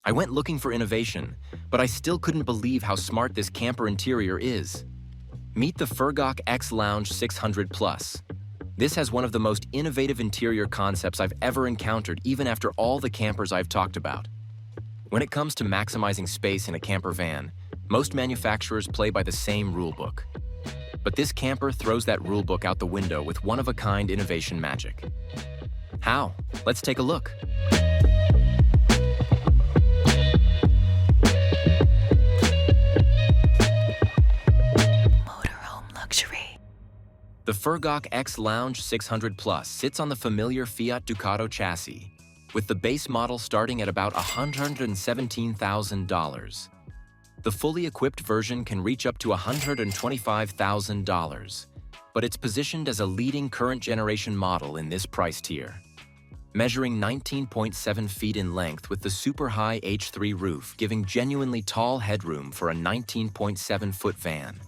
I went looking for innovation, but I still couldn't believe how smart this camper interior is. Meet the Furgok X Lounge 600 Plus. This has one of the most innovative interior concepts I've ever encountered, even after all the campers I've talked about. When it comes to maximizing space in a camper van, most manufacturers play by the same rulebook. But this camper throws that rulebook out the window with one-of-a-kind innovation magic. How? Let's take a look. Motorhome luxury. The Furgok X Lounge 600 Plus sits on the familiar Fiat Ducato chassis, with the base model starting at about $117,000. The fully equipped version can reach up to $125,000, but it's positioned as a leading current generation model in this price tier. Measuring 19.7 feet in length with the super high H3 roof giving genuinely tall headroom for a 19.7-foot van.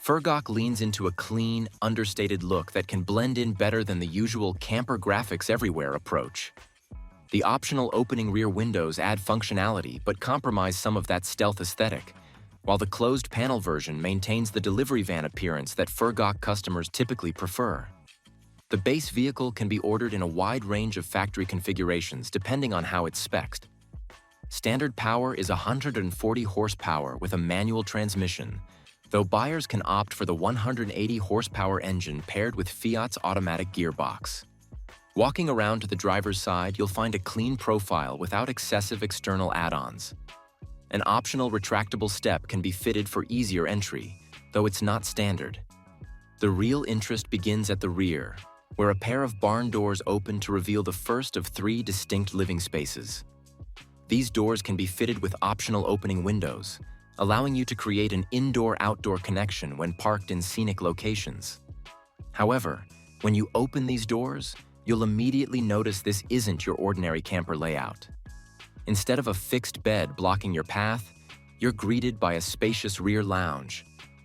Furgok leans into a clean, understated look that can blend in better than the usual camper graphics everywhere approach. The optional opening rear windows add functionality but compromise some of that stealth aesthetic, while the closed panel version maintains the delivery van appearance that Furgok customers typically prefer. The base vehicle can be ordered in a wide range of factory configurations depending on how it's spec'd. Standard power is 140 horsepower with a manual transmission, though buyers can opt for the 180 horsepower engine paired with Fiat's automatic gearbox. Walking around to the driver's side, you'll find a clean profile without excessive external add-ons. An optional retractable step can be fitted for easier entry, though it's not standard. The real interest begins at the rear, where a pair of barn doors open to reveal the first of 3 distinct living spaces. These doors can be fitted with optional opening windows, allowing you to create an indoor-outdoor connection when parked in scenic locations. However, when you open these doors, you'll immediately notice this isn't your ordinary camper layout. Instead of a fixed bed blocking your path, you're greeted by a spacious rear lounge,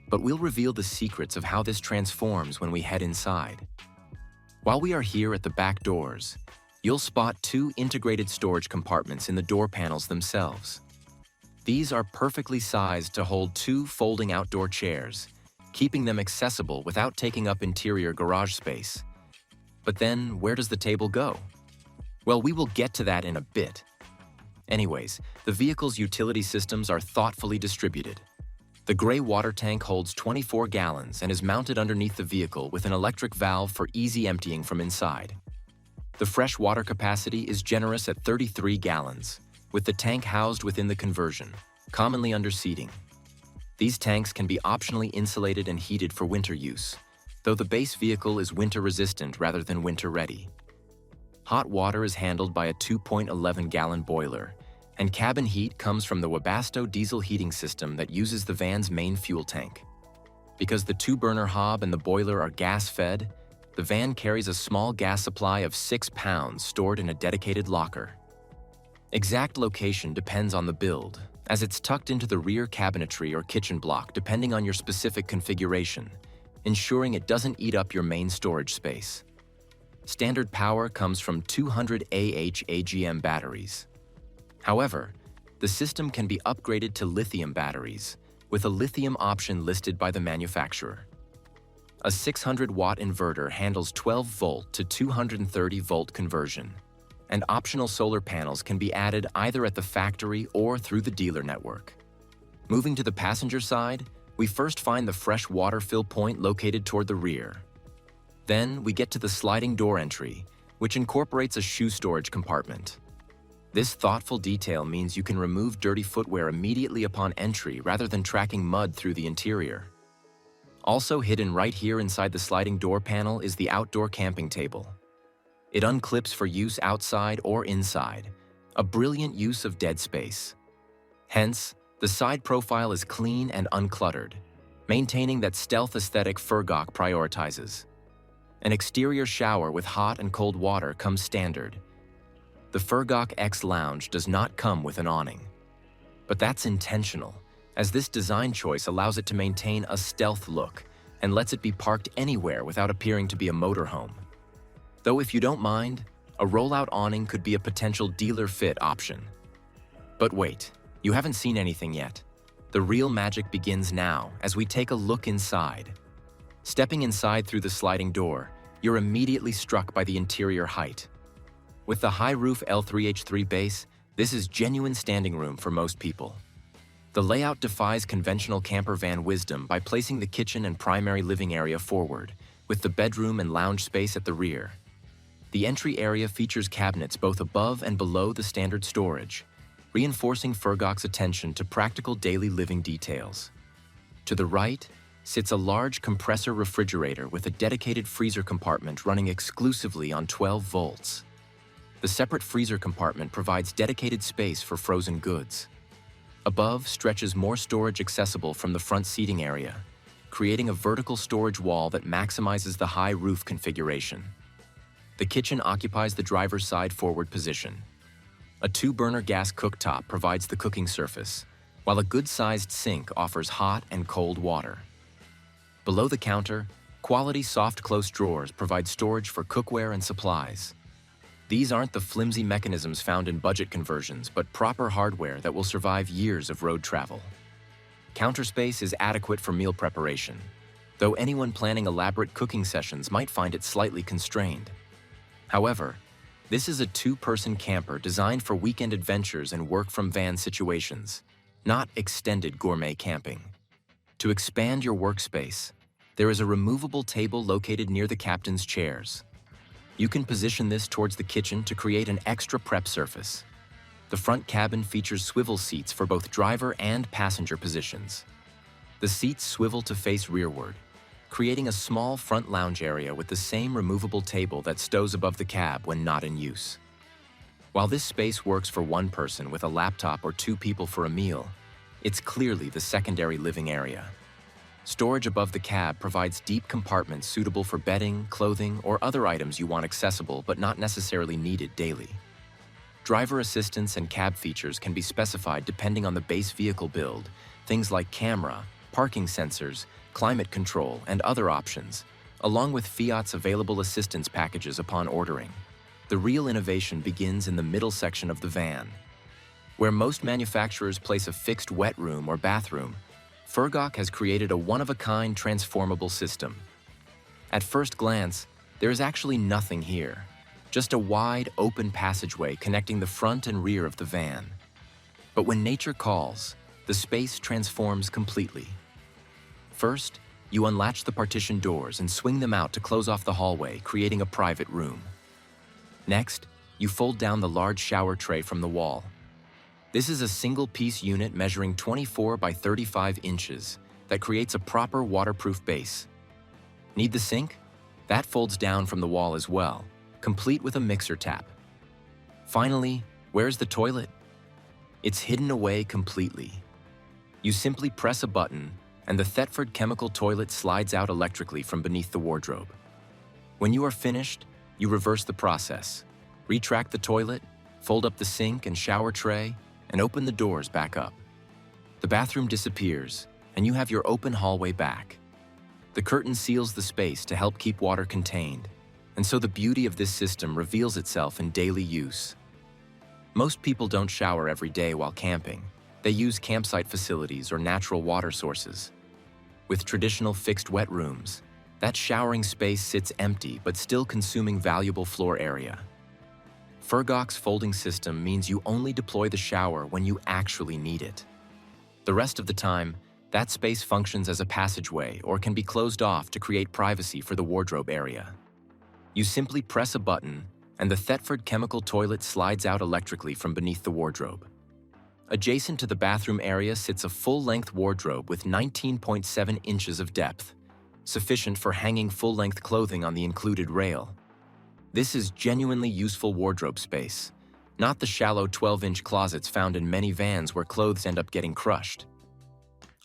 but we'll reveal the secrets of how this transforms when we head inside. While we are here at the back doors, you'll spot 2 integrated storage compartments in the door panels themselves. These are perfectly sized to hold 2 folding outdoor chairs, keeping them accessible without taking up interior garage space. But then, where does the table go? Well, we will get to that in a bit. Anyways, the vehicle's utility systems are thoughtfully distributed. The gray water tank holds 24 gallons and is mounted underneath the vehicle with an electric valve for easy emptying from inside. The fresh water capacity is generous at 33 gallons, with the tank housed within the conversion, commonly under seating. These tanks can be optionally insulated and heated for winter use, though the base vehicle is winter-resistant rather than winter-ready. Hot water is handled by a 2.11-gallon boiler, and cabin heat comes from the Webasto diesel heating system that uses the van's main fuel tank. Because the 2-burner hob and the boiler are gas-fed, the van carries a small gas supply of 6 pounds stored in a dedicated locker. Exact location depends on the build, as it's tucked into the rear cabinetry or kitchen block depending on your specific configuration, ensuring it doesn't eat up your main storage space. Standard power comes from 200 Ah AGM batteries. However, the system can be upgraded to lithium batteries, with a lithium option listed by the manufacturer. A 600-watt inverter handles 12-volt to 230-volt conversion, and optional solar panels can be added either at the factory or through the dealer network. Moving to the passenger side, we first find the fresh water fill point located toward the rear. Then we get to the sliding door entry, which incorporates a shoe storage compartment. This thoughtful detail means you can remove dirty footwear immediately upon entry rather than tracking mud through the interior. Also hidden right here inside the sliding door panel is the outdoor camping table. It unclips for use outside or inside, a brilliant use of dead space. Hence, the side profile is clean and uncluttered, maintaining that stealth aesthetic Furgok prioritizes. An exterior shower with hot and cold water comes standard. The Furgok X Lounge does not come with an awning. But that's intentional, as this design choice allows it to maintain a stealth look and lets it be parked anywhere without appearing to be a motorhome. Though if you don't mind, a rollout awning could be a potential dealer fit option. But wait, you haven't seen anything yet. The real magic begins now as we take a look inside. Stepping inside through the sliding door, you're immediately struck by the interior height. With the high-roof L3H3 base, this is genuine standing room for most people. The layout defies conventional camper van wisdom by placing the kitchen and primary living area forward, with the bedroom and lounge space at the rear. The entry area features cabinets both above and below the standard storage, reinforcing Furgok's attention to practical daily living details. To the right sits a large compressor refrigerator with a dedicated freezer compartment running exclusively on 12 volts. The separate freezer compartment provides dedicated space for frozen goods. Above stretches more storage accessible from the front seating area, creating a vertical storage wall that maximizes the high roof configuration. The kitchen occupies the driver's side forward position. A 2-burner gas cooktop provides the cooking surface, while a good-sized sink offers hot and cold water. Below the counter, quality soft close drawers provide storage for cookware and supplies. These aren't the flimsy mechanisms found in budget conversions, but proper hardware that will survive years of road travel. Counter space is adequate for meal preparation, though anyone planning elaborate cooking sessions might find it slightly constrained. However, this is a 2-person camper designed for weekend adventures and work-from-van situations, not extended gourmet camping. To expand your workspace, there is a removable table located near the captain's chairs. You can position this towards the kitchen to create an extra prep surface. The front cabin features swivel seats for both driver and passenger positions. The seats swivel to face rearward, creating a small front lounge area with the same removable table that stows above the cab when not in use. While this space works for one person with a laptop or 2 people for a meal, it's clearly the secondary living area. Storage above the cab provides deep compartments suitable for bedding, clothing, or other items you want accessible but not necessarily needed daily. Driver assistance and cab features can be specified depending on the base vehicle build, things like camera, parking sensors, climate control, and other options, along with Fiat's available assistance packages upon ordering. The real innovation begins in the middle section of the van. Where most manufacturers place a fixed wet room or bathroom, Furgok has created a one-of-a-kind transformable system. At first glance, there is actually nothing here, just a wide, open passageway connecting the front and rear of the van. But when nature calls, the space transforms completely. First, you unlatch the partition doors and swing them out to close off the hallway, creating a private room. Next, you fold down the large shower tray from the wall. This is a single-piece unit measuring 24 by 35 inches that creates a proper waterproof base. Need the sink? That folds down from the wall as well, complete with a mixer tap. Finally, where's the toilet? It's hidden away completely. You simply press a button, and the Thetford chemical toilet slides out electrically from beneath the wardrobe. When you are finished, you reverse the process. Retract the toilet, fold up the sink and shower tray, and open the doors back up. The bathroom disappears, and you have your open hallway back. The curtain seals the space to help keep water contained, and so the beauty of this system reveals itself in daily use. Most people don't shower every day while camping. They use campsite facilities or natural water sources. With traditional fixed wet rooms, that showering space sits empty but still consuming valuable floor area. Furgok's folding system means you only deploy the shower when you actually need it. The rest of the time, that space functions as a passageway or can be closed off to create privacy for the wardrobe area. You simply press a button, and the Thetford chemical toilet slides out electrically from beneath the wardrobe. Adjacent to the bathroom area sits a full-length wardrobe with 19.7 inches of depth, sufficient for hanging full-length clothing on the included rail. This is genuinely useful wardrobe space, not the shallow 12-inch closets found in many vans where clothes end up getting crushed.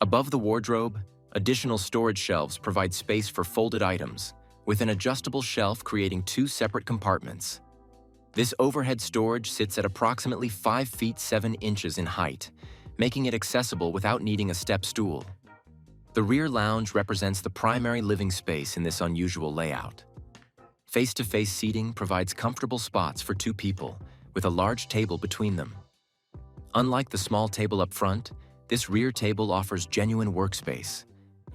Above the wardrobe, additional storage shelves provide space for folded items, with an adjustable shelf creating 2 separate compartments. This overhead storage sits at approximately 5 feet 7 inches in height, making it accessible without needing a step stool. The rear lounge represents the primary living space in this unusual layout. Face-to-face seating provides comfortable spots for 2 people, with a large table between them. Unlike the small table up front, this rear table offers genuine workspace.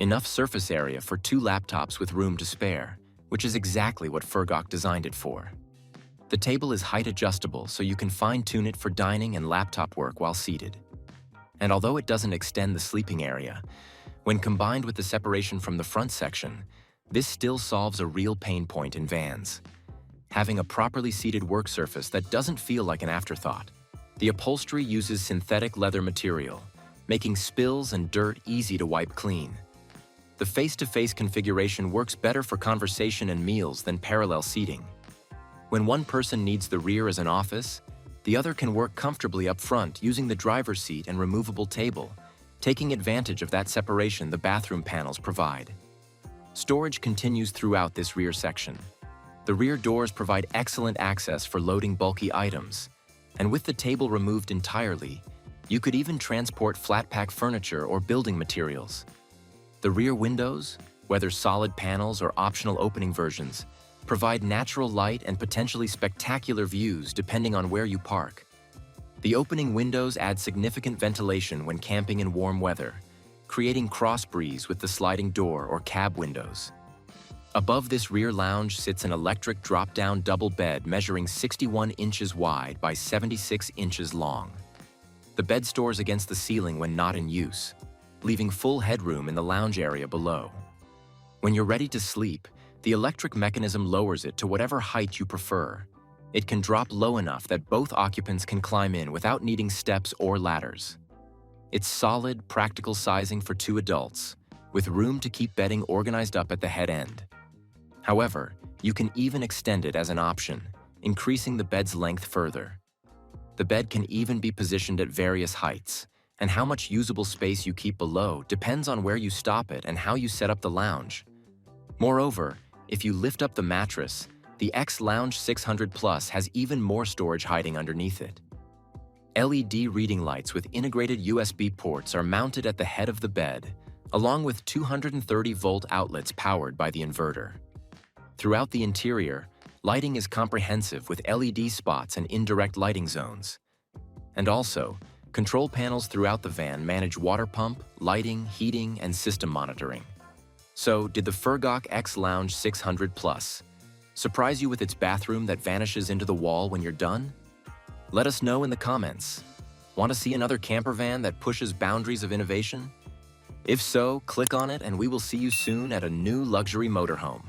Enough surface area for 2 laptops with room to spare, which is exactly what Furgok designed it for. The table is height adjustable, so you can fine-tune it for dining and laptop work while seated. And although it doesn't extend the sleeping area, when combined with the separation from the front section, this still solves a real pain point in vans. Having a properly seated work surface that doesn't feel like an afterthought. The upholstery uses synthetic leather material, making spills and dirt easy to wipe clean. The face-to-face configuration works better for conversation and meals than parallel seating. When one person needs the rear as an office, the other can work comfortably up front using the driver's seat and removable table, taking advantage of that separation the bathroom panels provide. Storage continues throughout this rear section. The rear doors provide excellent access for loading bulky items, and with the table removed entirely, you could even transport flat-pack furniture or building materials. The rear windows, whether solid panels or optional opening versions, provide natural light and potentially spectacular views depending on where you park. The opening windows add significant ventilation when camping in warm weather, creating cross breeze with the sliding door or cab windows. Above this rear lounge sits an electric drop-down double bed measuring 61 inches wide by 76 inches long. The bed stores against the ceiling when not in use, leaving full headroom in the lounge area below. When you're ready to sleep, the electric mechanism lowers it to whatever height you prefer. It can drop low enough that both occupants can climb in without needing steps or ladders. It's solid, practical sizing for 2 adults, with room to keep bedding organized up at the head end. However, you can even extend it as an option, increasing the bed's length further. The bed can even be positioned at various heights, and how much usable space you keep below depends on where you stop it and how you set up the lounge. Moreover, if you lift up the mattress, the X Lounge 600 Plus has even more storage hiding underneath it. LED reading lights with integrated USB ports are mounted at the head of the bed, along with 230-volt outlets powered by the inverter. Throughout the interior, lighting is comprehensive with LED spots and indirect lighting zones. And also, control panels throughout the van manage water pump, lighting, heating, and system monitoring. So, did the Furgok X Lounge 600 Plus surprise you with its bathroom that vanishes into the wall when you're done? Let us know in the comments. Want to see another camper van that pushes boundaries of innovation? If so, click on it and we will see you soon at a new luxury motorhome.